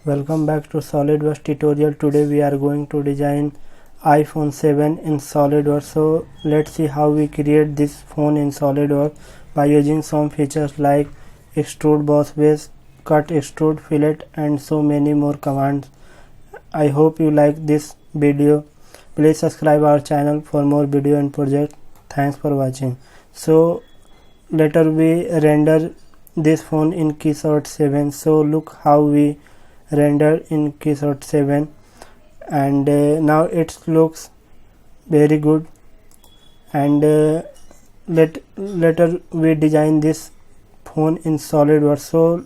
Welcome back to SolidWorks tutorial. Today we are going to design iPhone 7 in SolidWorks. So let's see how we create this phone in SolidWorks by using some features like extrude boss base, cut, extrude, fillet and so many more commands. I hope you like this video. Please subscribe our channel for more video and project. Thanks for watching. So later we render this phone in KeySort 7. So look how we render in KeySort 7 and now it looks very good. And later we design this phone in SolidWorks. So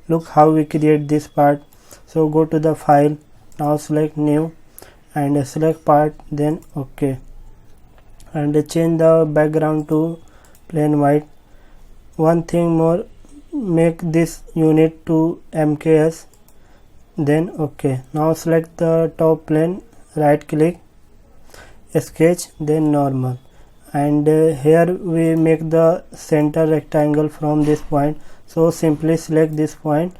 look how we create this part. So go to the file, now select new and select part, then OK, and change the background to plain white. One thing more, make this unit to MKS, then OK. Now select the top plane, right click, sketch, then normal, and here we make the center rectangle from this point. So simply select this point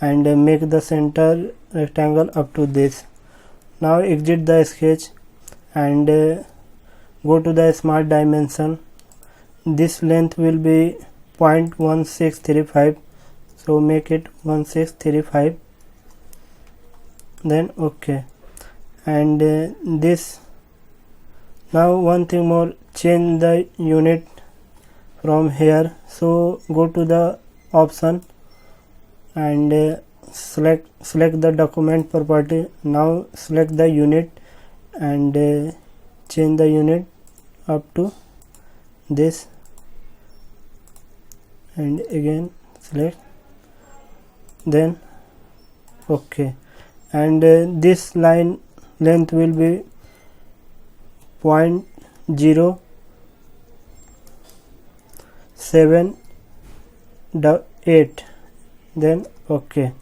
and make the center rectangle up to this. Now exit the sketch and go to the smart dimension. This length will be 0.1635, so make it 1635, then OK. And this, now one thing more, change the unit from here. So go to the option and select the document property. Now select the unit and change the unit up to this, and again select, then OK. And this line length will be 0.078, then OK.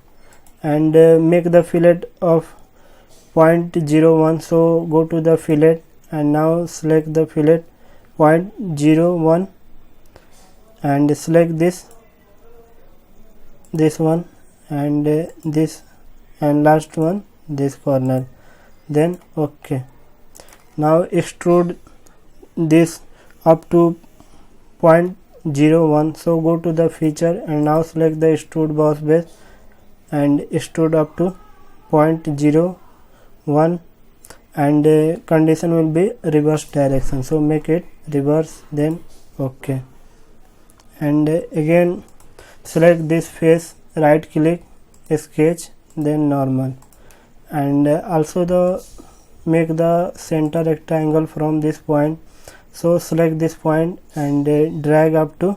And make the fillet of 0.01. So go to the fillet and now select the fillet 0.01 and select this one and this, and last one this corner, then OK. Now extrude this up to 0.01. So go to the feature and now select the extrude boss base and extrude up to 0.01, and condition will be reverse direction. So make it reverse, then OK. And again select this face, right click, sketch, then normal, and also make the center rectangle from this point. So select this point and drag up to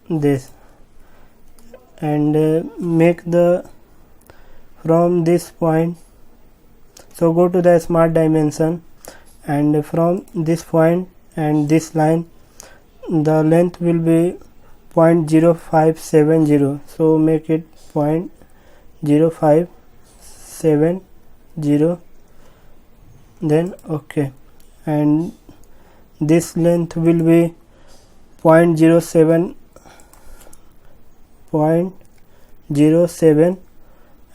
this, and make the from this point. So go to the smart dimension and from this point and this line the length will be 0.0570. so make it 0.0570, then OK. And this length will be 0.07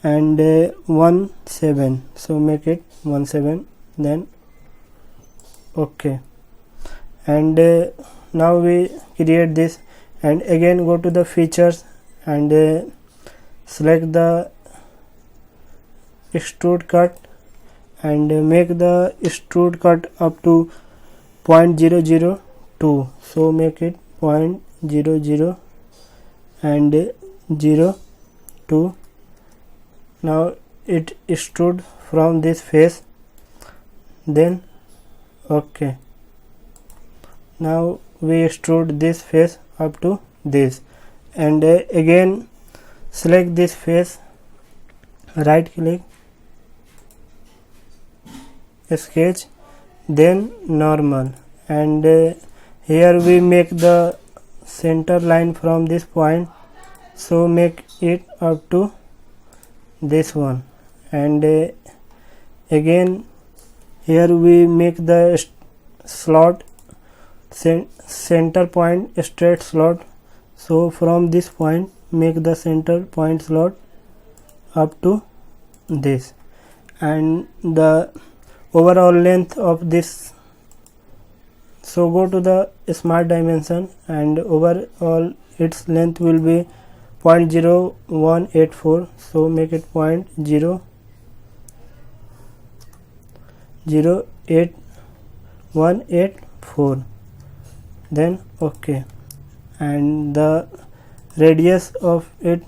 and 17, so make it 17, then OK. And now we create this, and again go to the features and select the extrude cut and make the extrude cut up to 0.002. so make it 0.00 and 02. Now it extrude from this face, then OK. Now we extrude this face up to this, and again select this face, right click, sketch, then normal, and here we make the center line from this point. So make it up to this one, and again here we make the slot center point straight slot. So from this point make the center point slot up to this, and the overall length of this, so go to the smart dimension, and overall its length will be 0.0184, so make it 0.00184, then okay, and the radius of it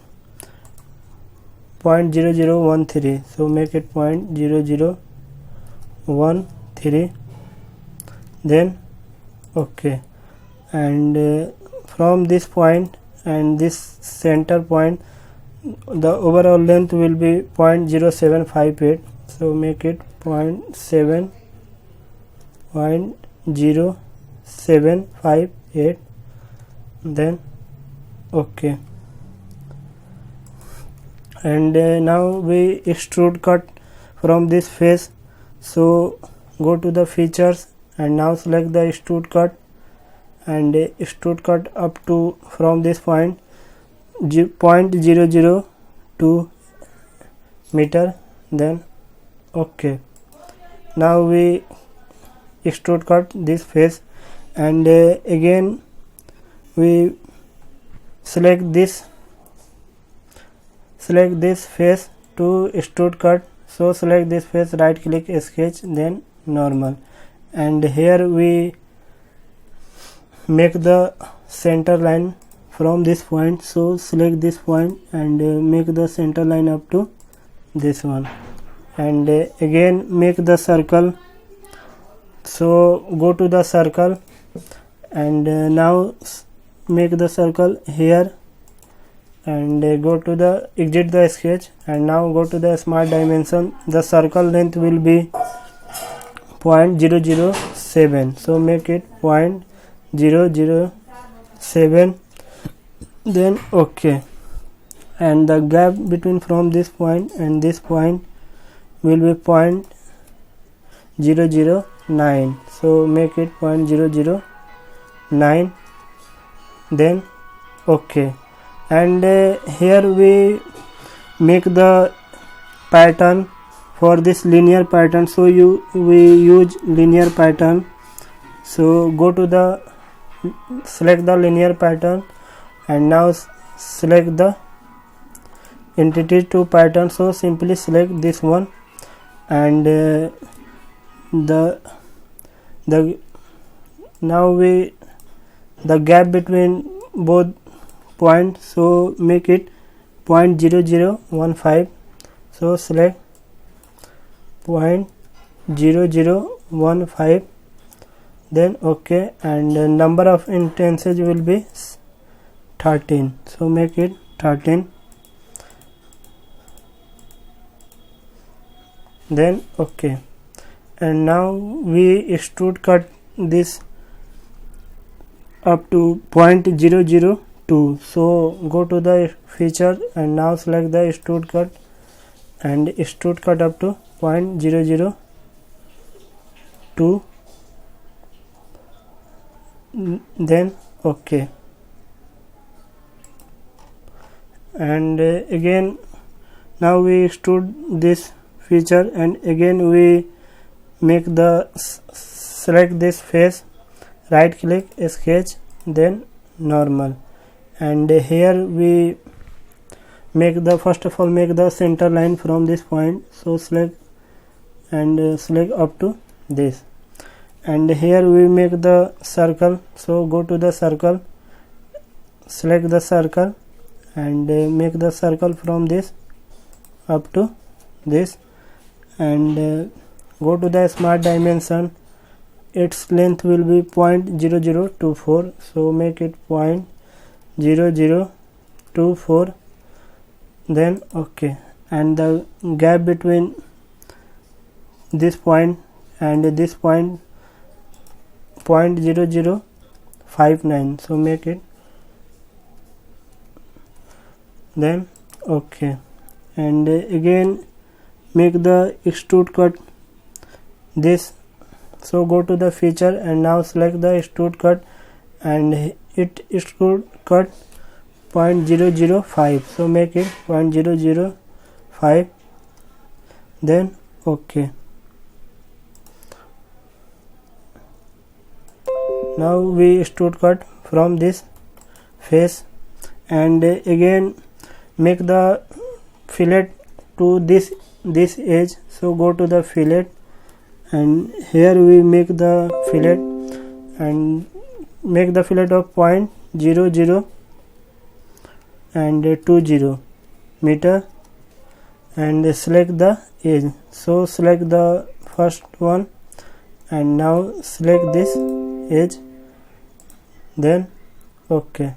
0.0013, so make it 0.0013, then okay, and from this point and this center point the overall length will be 0.0758, so make it 0.0758, then okay, and now we extrude cut from this face, so go to the features and now select the extrude cut, and extrude cut up to from this point 0.002 meter, then okay. Now we extrude cut this face, and again we select this face to extrude cut, so select this face, right click, sketch, then normal, and here we make the center line from this point, so select this point and make the center line up to this one, and again make the circle, so go to the circle, and now make the circle here, and go to the exit the sketch, and now go to the smart dimension, the circle length will be 0.007, so make it 0.007, then okay, and the gap between from this point and this point will be 0.009, so make it 0.009, then okay, and here we make the pattern for this linear pattern, so we use linear pattern, so go to the select the linear pattern, and now select the entity to pattern, so simply select this one, and now we the gap between both points, so make it 0.0015, so select 0.0015, then okay, and the number of instances will be 13, so make it 13, then okay, and now we extrude cut this up to 0.002, so go to the feature and now select the extrude cut, and extrude cut up to 0.002, then okay, and again now we extrude this feature, and again we make the select this face, right click, sketch, then normal, and here we make the first of all make the center line from this point, so select and select up to this, and here we make the circle, so go to the circle, select the circle, and make the circle from this up to this, and go to the smart dimension, its length will be 0.0024, so make it 0.0024, then okay, and the gap between this point and this point 0.0059, so make it, then okay, and again make the extrude cut this, so go to the feature and now select the extrude cut, and it extrude cut 0.005, so make it 0.005, 5, then OK. Now we extrude cut from this face and again make the fillet to this edge. So go to the fillet and here we make the fillet and make the fillet of 0.00 and 20 meter and select the edge. So select the first one and now select this edge, then OK.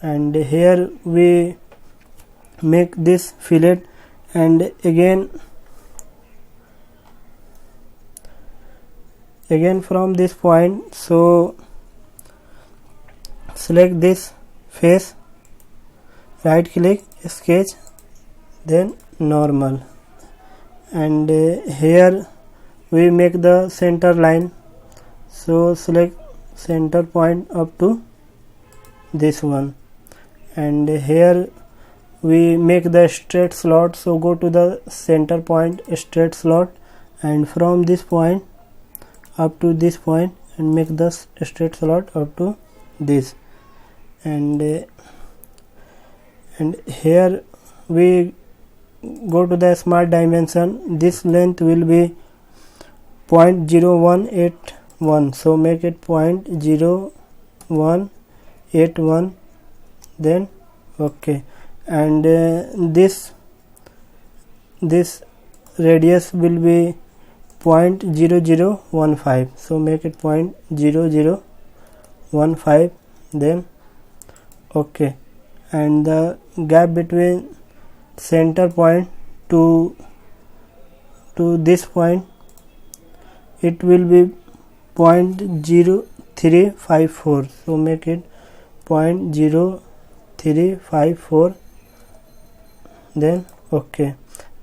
And here we make this fillet and again from this point, so select this face, right click, sketch, then normal, and here we make the center line. So select center point up to this one and here we make the straight slot. So go to the center point, straight slot, and from this point up to this point and make the straight slot up to this, and here we go to the smart dimension. This length will be 0.0181, so make it 0.0181, then OK. And this radius will be 0.0015, so make it 0.0015, then OK. And the gap between center point to this point, it will be 0.0354, so make it 0.0354, then OK.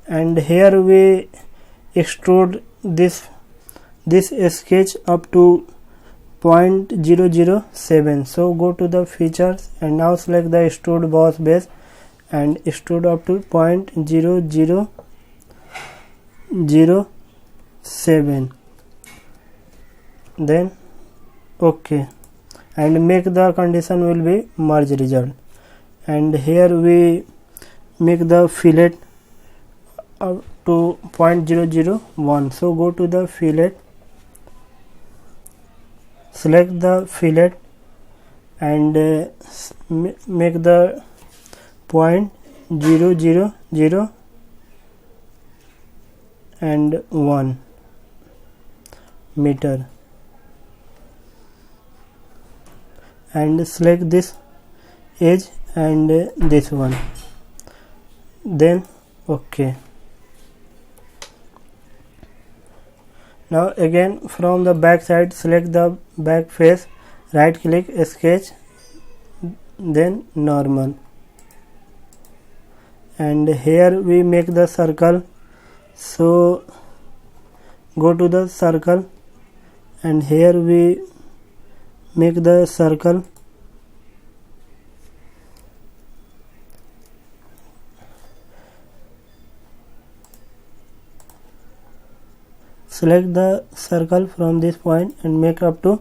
And here we extrude this sketch up to 0.007. So go to the features and now select the extrude boss base and extrude up to 0.0007, then OK. And make the condition will be merge result. And here we make the fillet up to 0.001. So go to the fillet, select the fillet and make the 0.000 and 1 meter and select this edge and this one, then OK. Now again from the back side select the back face, right click, sketch, then normal, and here we make the circle. So go to the circle and here we make the circle, select the circle from this point and make up to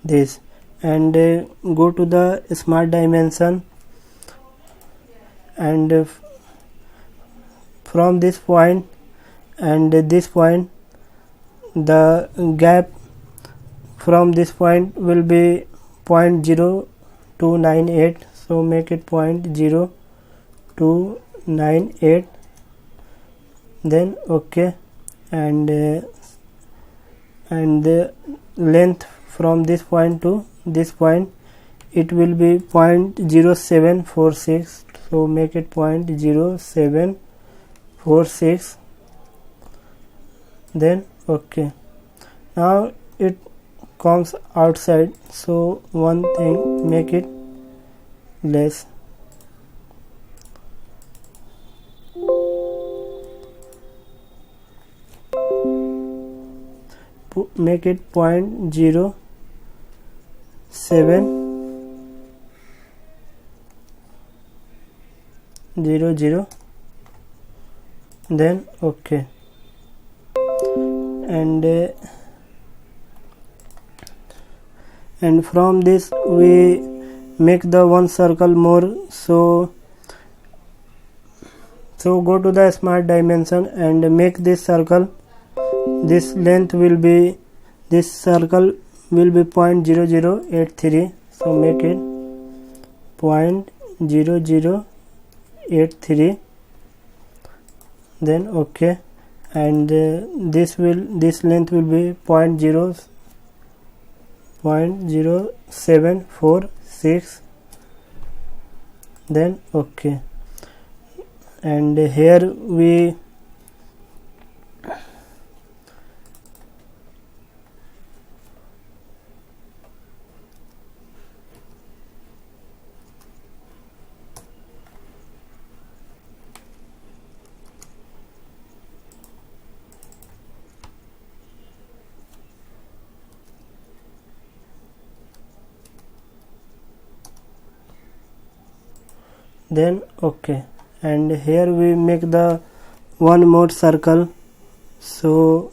this, and go to the smart dimension and from this point and this point, the gap from this point will be 0.0298, so make it 0.0298, then OK. And the length from this point to this point, it will be 0.0746, so make it 0.0746, then OK. Now it comes outside, so one thing, make it less, make it 0.0700, then okay. And from this we make the one circle more, so go to the smart dimension and make this circle. This length will be, this circle will be 0.0083, so make it 0.0083, then okay. And this length will be 0.0746, then okay. And here we then okay. And here we make the one more circle, so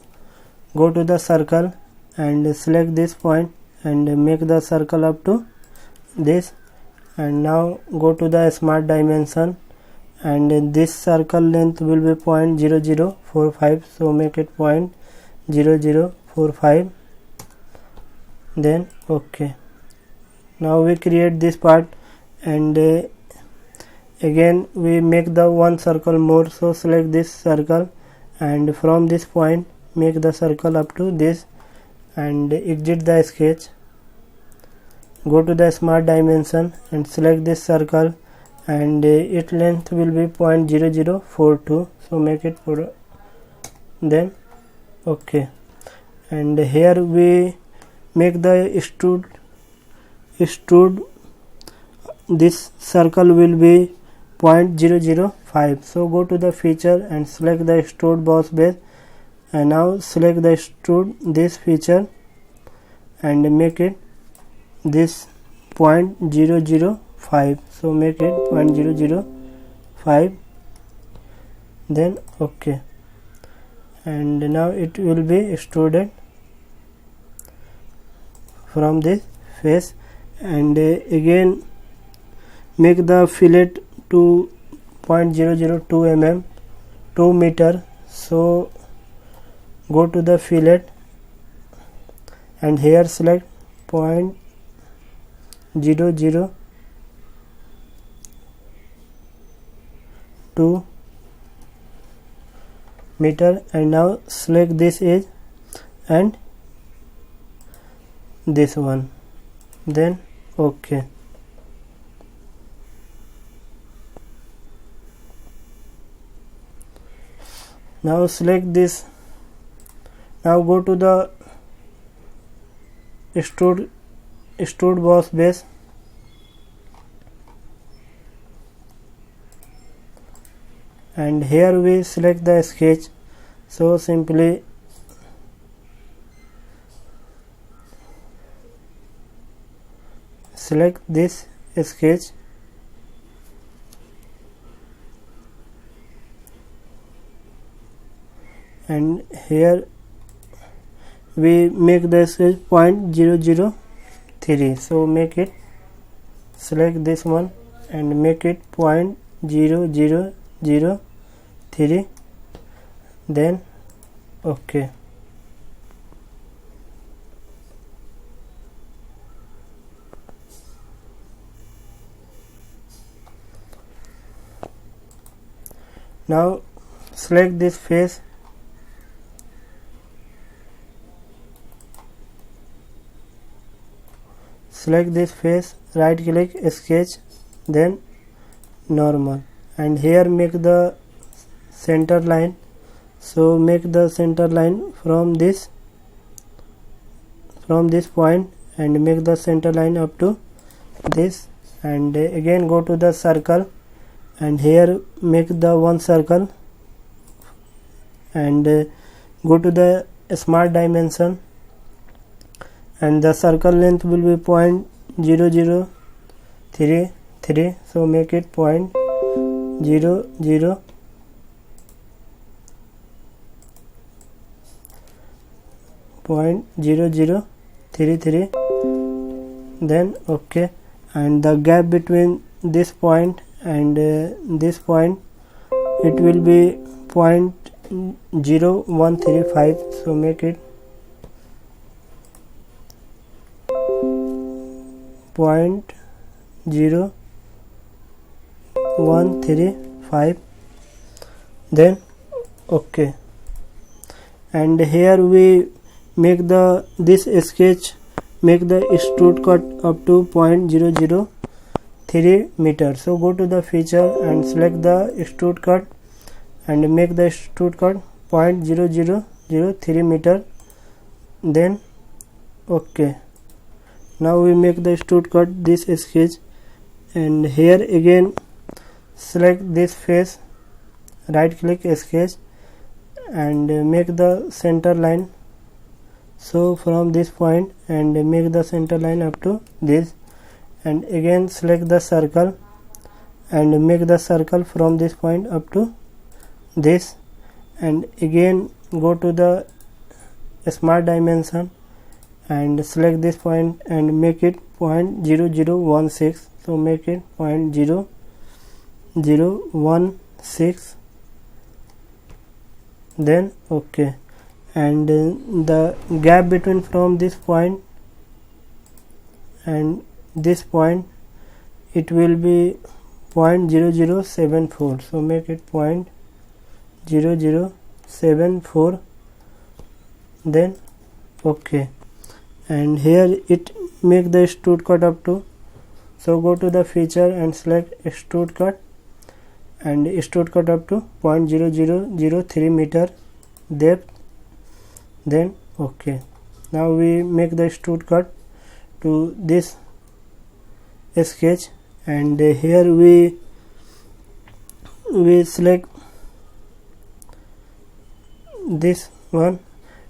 go to the circle and select this point and make the circle up to this. And now go to the smart dimension and this circle length will be 0.0045, so make it 0.0045, then okay. Now we create this part and again we make the one circle more, so select this circle and from this point make the circle up to this and exit the sketch. Go to the smart dimension and select this circle and its length will be 0.0042, so make it 4, then okay. And here we make the extrude. This circle will be 0.005, so go to the feature and select the extrude boss base and now select the extrude this feature and make it this 0.005, so make it 0.005, then okay. And now it will be extruded from this face. And again make the fillet to 0.002 mm, 2 meter, so go to the fillet and here select 0.002 meter and now select this edge and this one, then okay. Now select this, now go to the extrude boss base and here we select the sketch, so simply select this sketch and here we make the sketch 0.003, so make it, select this one and make it 0.0003, then okay. Now select this face right click, sketch, then normal, and here make the center line, so make the center line from this point and make the center line up to this. And again go to the circle and here make the one circle and go to the smart dimension and the circle length will be 0.0033, so make it 0.003, 0.0033, then OK, and the gap between this point and this point, it will be 0.0135, so make it 0.0135, then OK. And here we make this sketch, make the extrude cut up to 0.003 meter. So go to the feature and select the extrude cut and make the extrude cut 0.0003 meter, then OK. Now we make the extrude cut this sketch, and here again select this face, right click sketch and make the center line. So from this point and make the center line up to this, and again select the circle and make the circle from this point up to this, and again go to the smart dimension and select this point and make it 0.0016, so make it 0.0016, then OK. And the gap between from this point and this point, it will be 0.0074, so make it 0.0074, then OK. And here it make the extrude cut up to, so go to the feature and select extrude cut and extrude cut up to 0.0003 meter depth, then OK. Now we make the extrude cut to this sketch, and here we select this one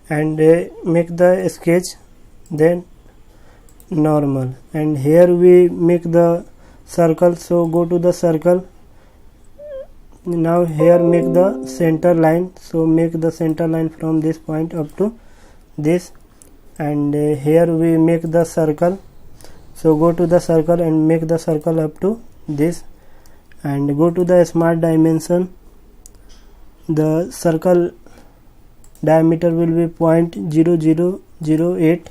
and make the sketch, then normal, and here we make the circle, so go to the circle. Now here make the center line, so make the center line from this point up to this, and here we make the circle, so go to the circle and make the circle up to this, and go to the smart dimension. The circle diameter will be 0.0008,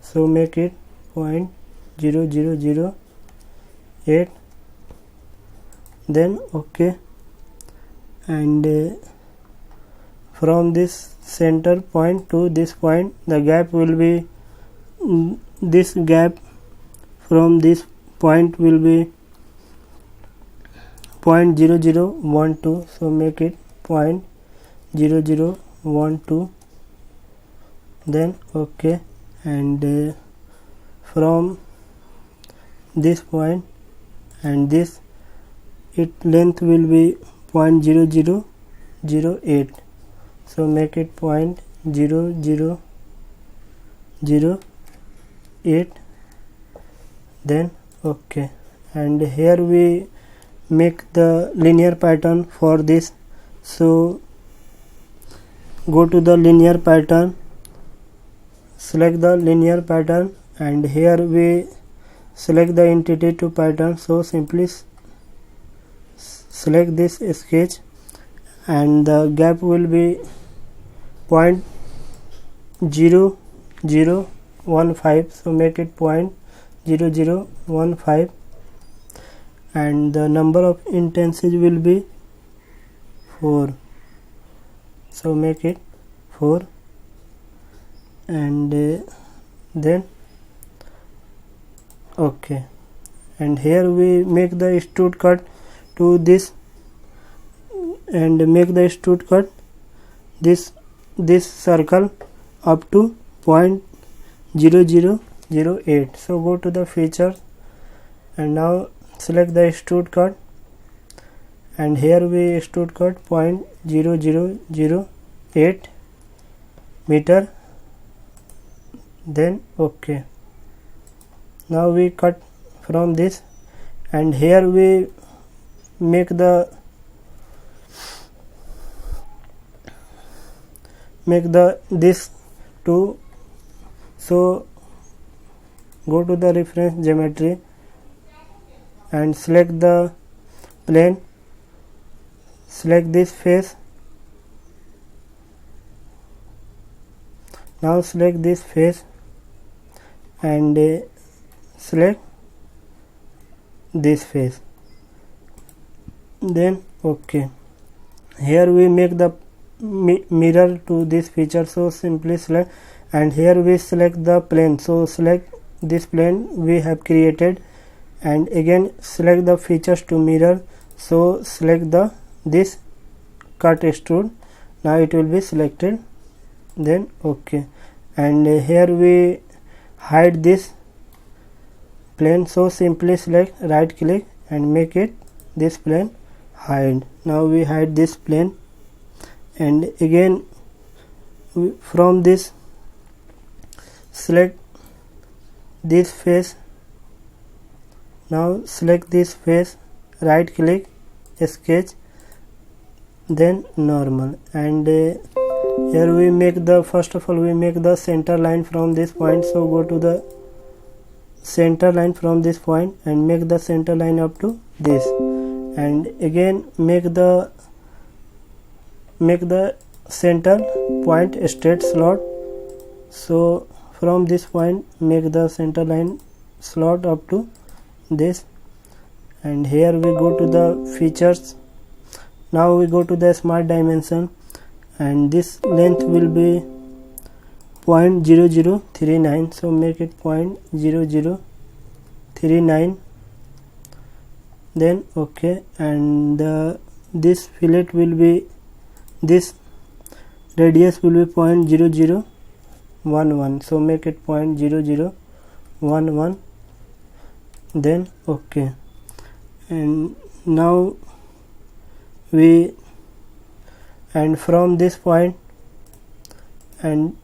so make it 0.0008, then OK. And from this center point to this point, the gap will be this gap from this point will be 0.0012, so make it 0.0012, then OK. And from this point and this, its length will be 0.0008, so make it 0.0008, then OK. And here we make the linear pattern for this, so go to the linear pattern, select the linear pattern, and here we select the entity to pattern, so simply select this sketch, and the gap will be 0.0015, so make it 0.0015, and the number of instances will be 4, so make it 4, and then OK. And here we make the extrude cut to this, and make the extrude cut this circle up to 0.0008, so go to the feature and now select the extrude cut, and here we extrude cut 0.0008 meter, then OK. Now we cut from this, and here we make this to So go to the reference geometry and select the plane, select this face. Now select this face and select this face, then OK. Here we make the mirror to this feature, so simply select, and here we select the plane, so select this plane we have created, and again select the features to mirror, so select the this cut extrude. Now it will be selected, then OK. And here we hide this plane, so simply select, right click and make it this plane hide. Now we hide this plane, and again from this select this face. Now select this face, right click, sketch, then normal, and here we make the, first of all we make the center line from this point, so go to the center line from this point and make the center line up to this, and again make the center point straight slot, so from this point make the center line slot up to this, and here we go to the features. Now we go to the smart dimension, and this length will be 0.0039, so make it 0.0039, then OK. And this fillet will be, this radius will be 0.0011, so make it 0.0011, then OK. And now we, and from this point and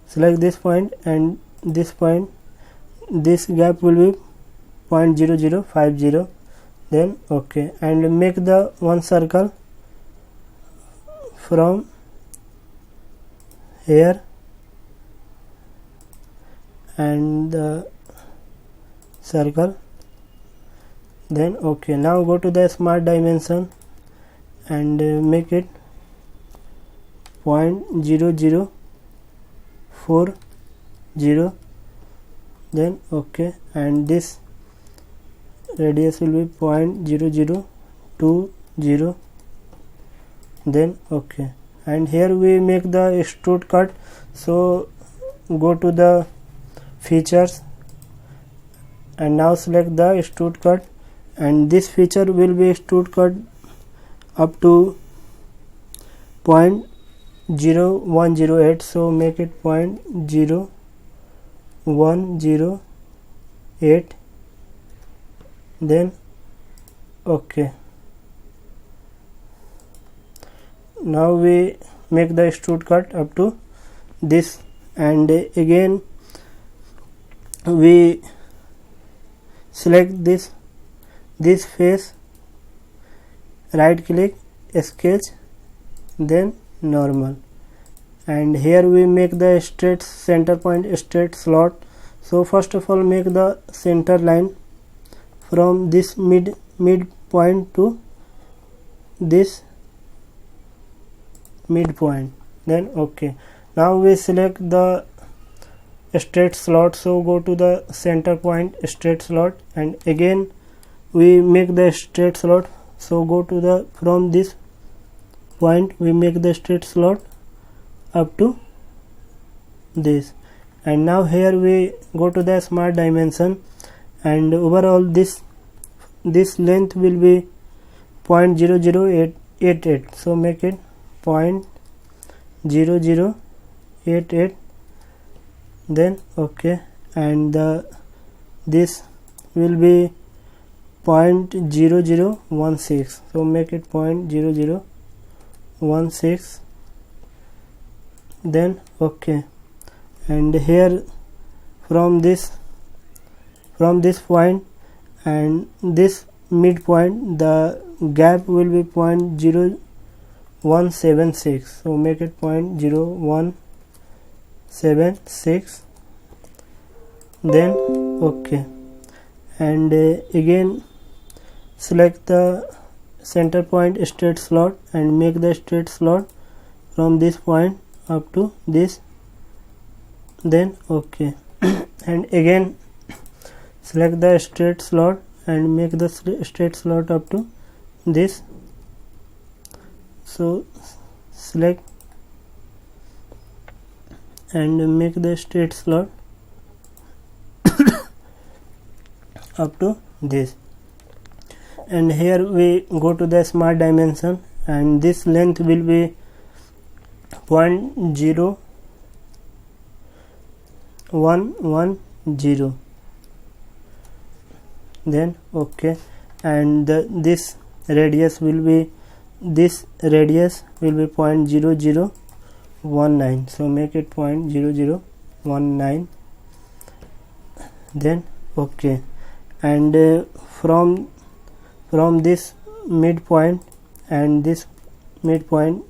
select this point and this point, this gap will be 0.0050, then OK. And make the one circle from here and the circle, then OK. Now go to the smart dimension and make it 0.0040, then OK. And this radius will be 0.0020, then OK. And here we make the extrude cut, so go to the features and now select the extrude cut, and this feature will be extrude cut up to 0.0108, so make it 0.0108, then OK. Now we make the extrude cut up to this, and again we select this face, right click, sketch, then normal, and here we make the straight center point straight slot. So first of all make the center line from this mid point to this midpoint, then OK. Now we select the straight slot, so go to the center point straight slot, and again we make the straight slot, so go to the, from this point we make the straight slot up to this, and now here we go to the smart dimension, and overall this length will be 0.0088, so make it 0.0088, then OK. And this will be 0.0016, so make it 0.0016, then OK. And here from this point and this midpoint the gap will be 0.0176, so make it 0.0176, 7 6, then OK, and again select the center point straight slot and make the straight slot from this point up to this, then OK. And again select the straight slot and make the straight slot up to this, so select and make the straight slot up to this. And here we go to the smart dimension, and this length will be 0.0110, then OK, and this radius will be 0.0019, so make it 0.0019, then OK. And from this midpoint and this midpoint,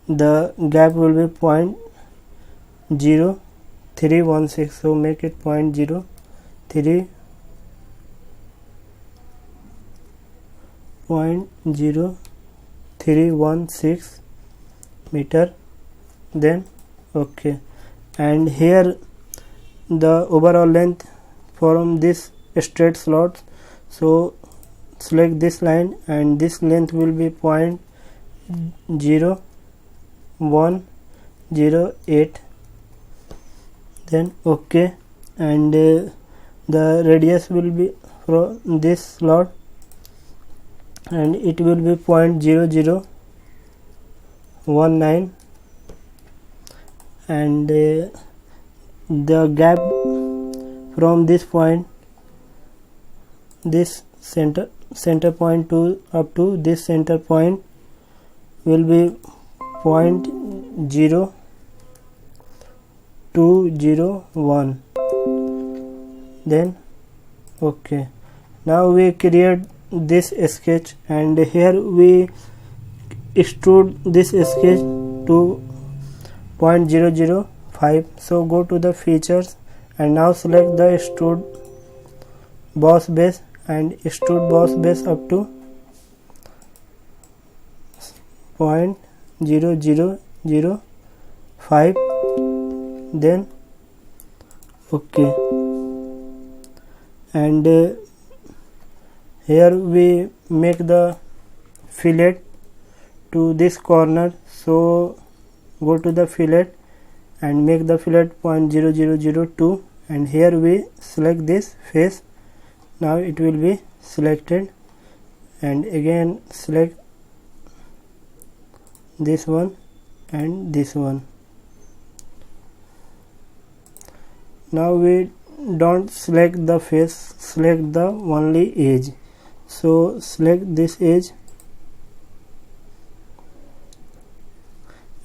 the gap will be 0.0316, so make it 0.0316 meter, then OK. And here the overall length from this straight slot, so select this line and this length will be 0.0108, then OK. And the radius will be from this slot and it will be 0.0019, and the gap from this point, this center point to up to this center point will be 0.0201, then OK. Now we create this sketch, and here we extrude this sketch to 0.005, so go to the features and now select the extrude boss base and extrude boss base up to 0.0005, then OK. And here we make the fillet to this corner, so go to the fillet and make the fillet 0.0002, and here we select this face. Now it will be selected, and again select this one and this one. Now we don't select the face, select the only edge, so select this edge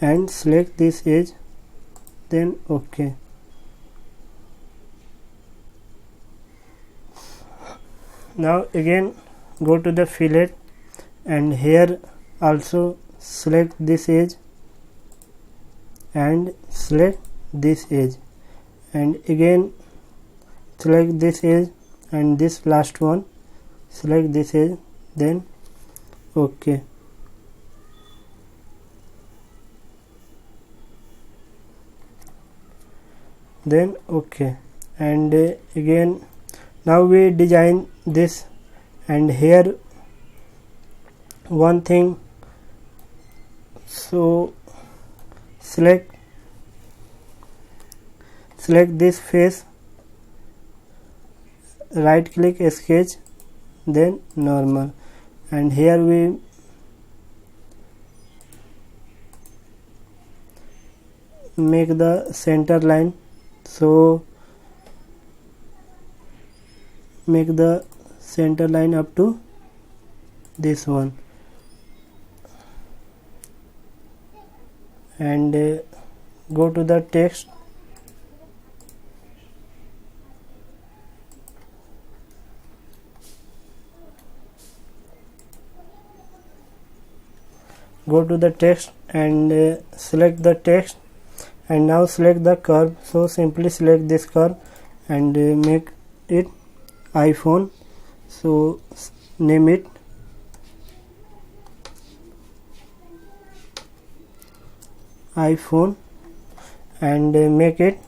and select this edge, then OK. Now again go to the fillet and here also select this edge and select this edge, and again select this edge and this last one, select this edge, then OK. Then OK. And again now we design this, and here one thing, so select this face, right click sketch, then normal, and here we make the center line, so make the center line up to this one, and go to the text and select the text and now select the curve. So simply select this curve and make it iPhone. So name it iPhone and make it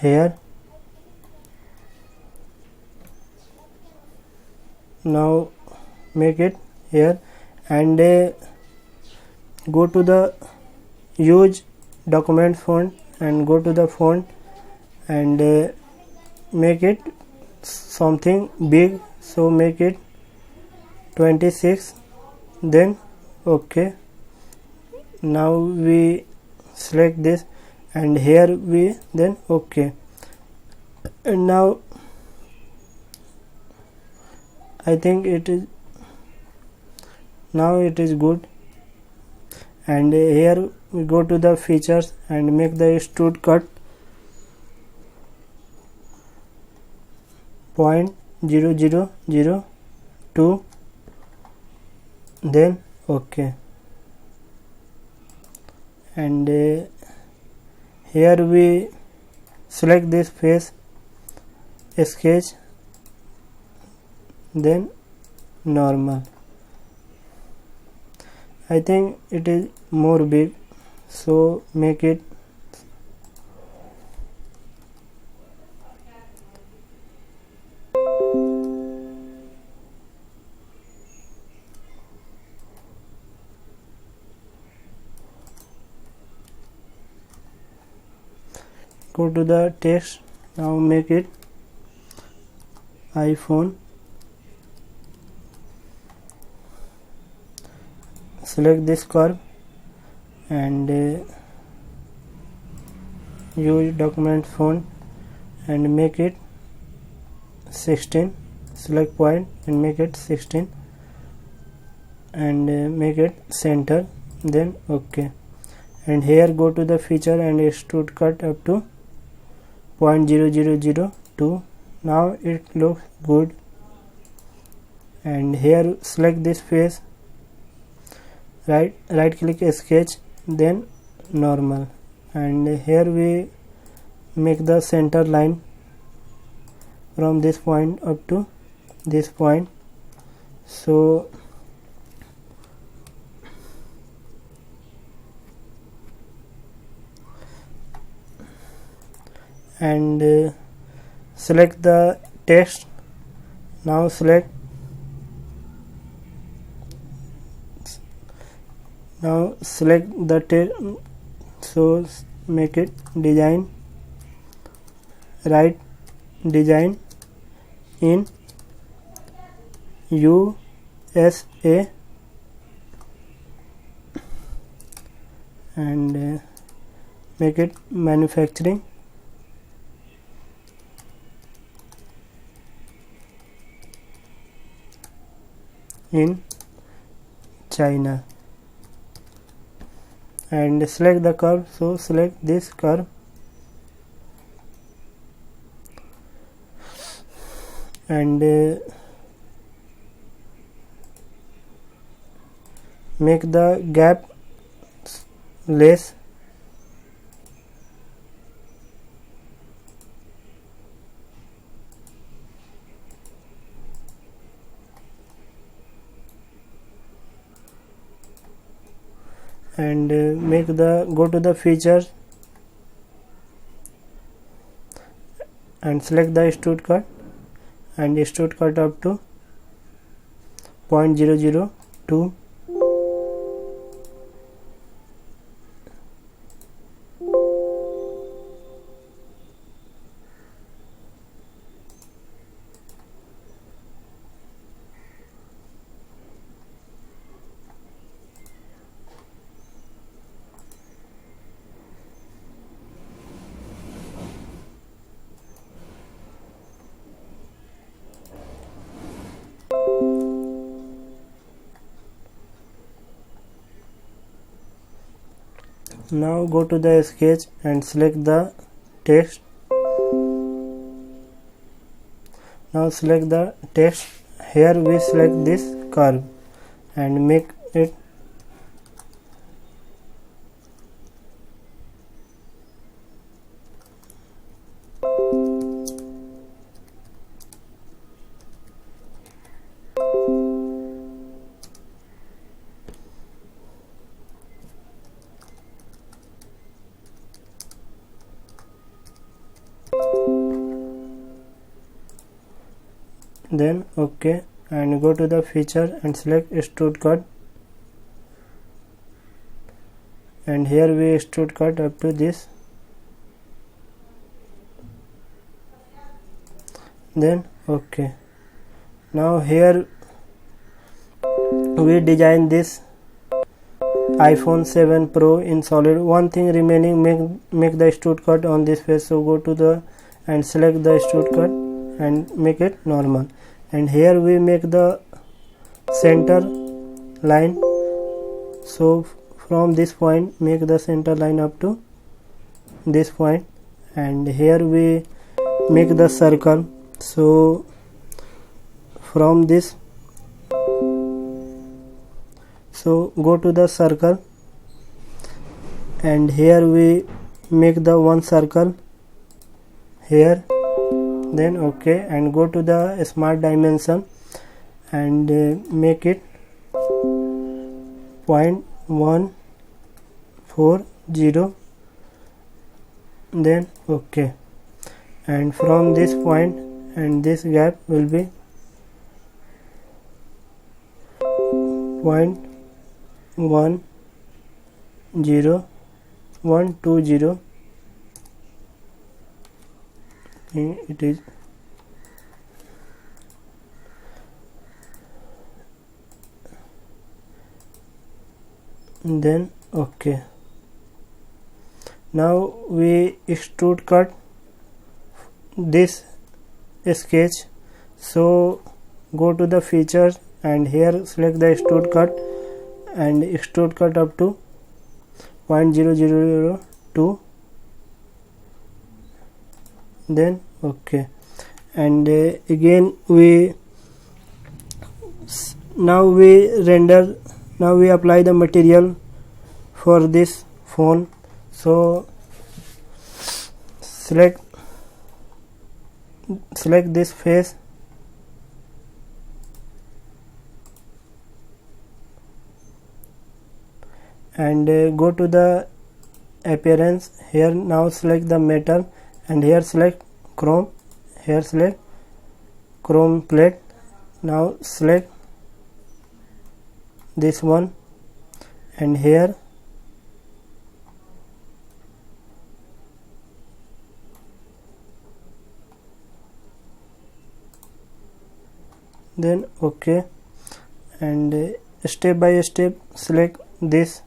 here. Now make it here and go to the use document font and go to the font and make it something big. So make it 26, then OK. Now we select this and here we then OK, and now I think it is good. And here we go to the features and make the extrude cut 0.0002, then OK. And here we select this face, sketch, then normal. I think it is more big, so make it go to the text. Now make it iPhone. Select this curve and use document font and make it 16. Select point and make it 16 and make it center, then OK. And here go to the feature and extrude cut up to 0.0002. Now it looks good. And here select this face, right click sketch, then normal, and here we make the center line from this point up to this point. So and select the text. Now select the text. So make it design, write design in USA and make it manufacturing in China, and select the curve. So select this curve and make the gap less, and go to the features and select the extrude cut and extrude cut up to 0.002. Now go to the sketch and select the text. Now select the text. Here we select this curve and make it then OK, and go to the feature and select extrude cut, and here we extrude cut up to this, then OK. Now here we design this iPhone 7 Pro in solid. One thing remaining, make the extrude cut on this face. So go to the and select the extrude cut and make it normal, and here we make the center line. So from this point make the center line up to this point, and here we make the circle. So from this, so go to the circle, and here we make the one circle here, then OK, and go to the smart dimension and make it 0.140, then OK, and from this point and this gap will be 0.10120. It is then OK. Now we extrude cut this sketch. So go to the features and here select the extrude cut and extrude cut up to 0.0002, then OK, and again we now we apply the material for this phone. So select this face, and go to the appearance. Here now select the metal, and here select chrome, here select chrome plate. Now select this one, and here then OK, and step by step select this.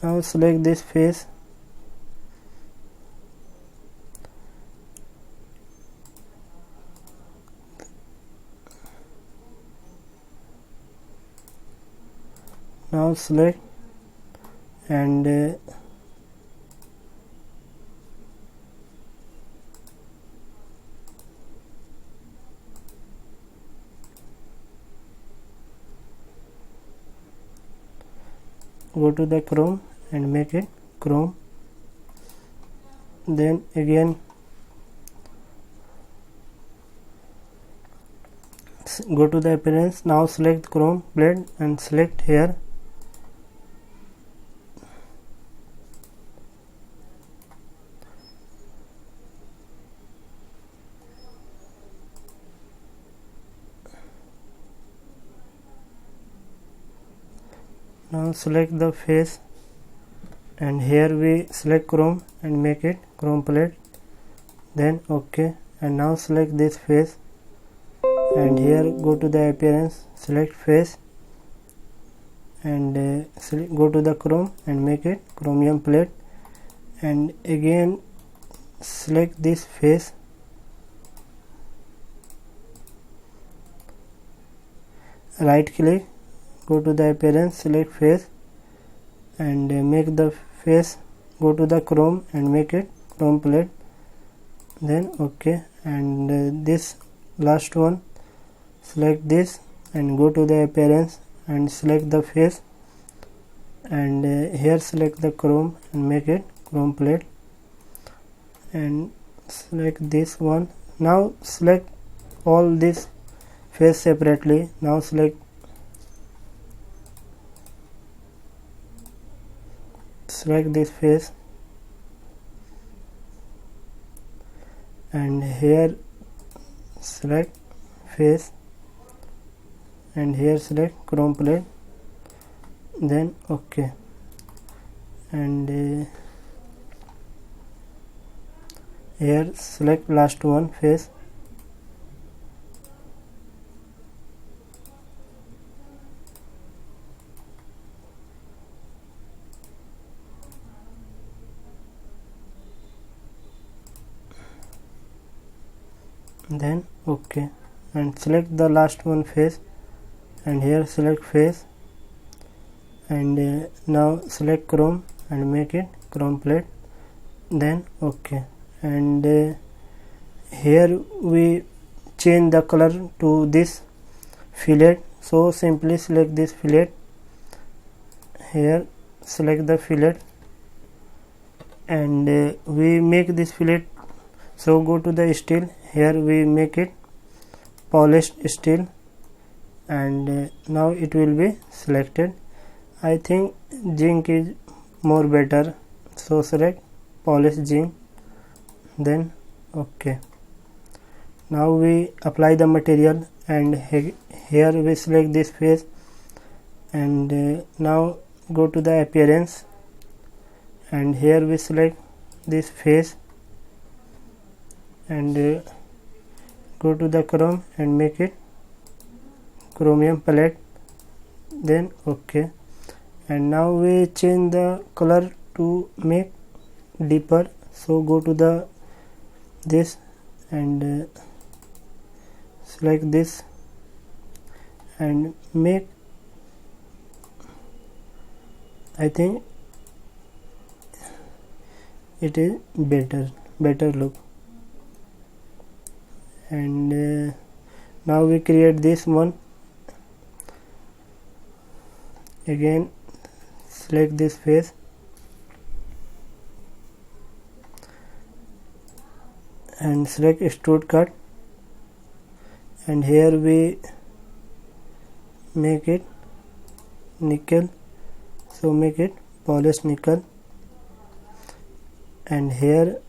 Now select this face, now select and go to the chrome and make it chrome, then again go to the appearance. Now select chrome plate and select here, now select the face, and here we select chrome and make it chrome plate, then OK, and now select this face, and here go to the appearance, select face, and go to the chrome and make it chromium plate, and again select this face, right click, go to the appearance, select face, and make the face, go to the chrome and make it chrome plate, then OK, and this last one select this and go to the appearance and select the face, and here select the chrome and make it chrome plate, and select this one. Now select all this face separately. Now select this face, and here select face, and here select chrome plate, then OK, and here select last one face, then OK, and select the last one face, and here select face, and now select chrome and make it chrome plate, then OK, and here we change the color to this fillet. So simply select this fillet, here select the fillet, and we make this fillet. So go to the steel, here we make it polished steel, and now it will be selected. I think zinc is more better, so select polished zinc, then OK. Now we apply the material, and here we select this face, and now go to the appearance, and here we select this face, and go to the chrome and make it chromium palette, then OK. And now we change the color to make deeper. So go to the this and select this and make, I think it is better look. And now we create this one, again select this face, and select extrude cut, and here we make it nickel, so make it polished nickel, and here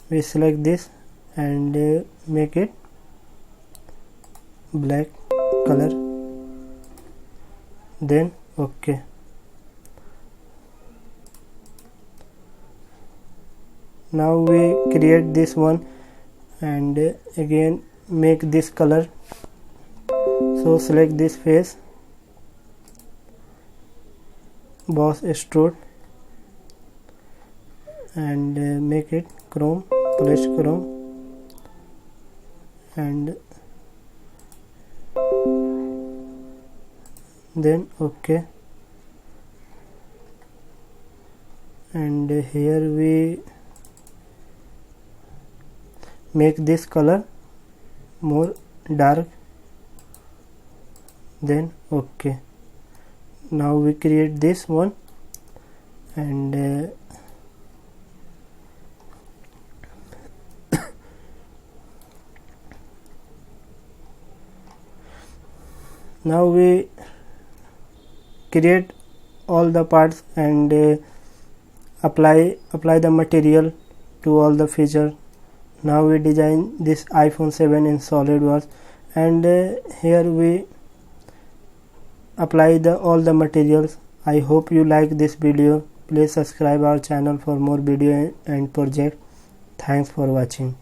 we select this and make it black color, then OK. Now we create this one and again make this color. So select this face, boss extrude, and make it chrome, polished chrome, and then OK. And here we make this color more dark, then OK. Now we create this one, and now we create all the parts and apply the material to all the features. Now we design this iPhone 7 in SolidWorks, and here we apply all the materials. I hope you like this video. Please subscribe our channel for more video and project. Thanks for watching.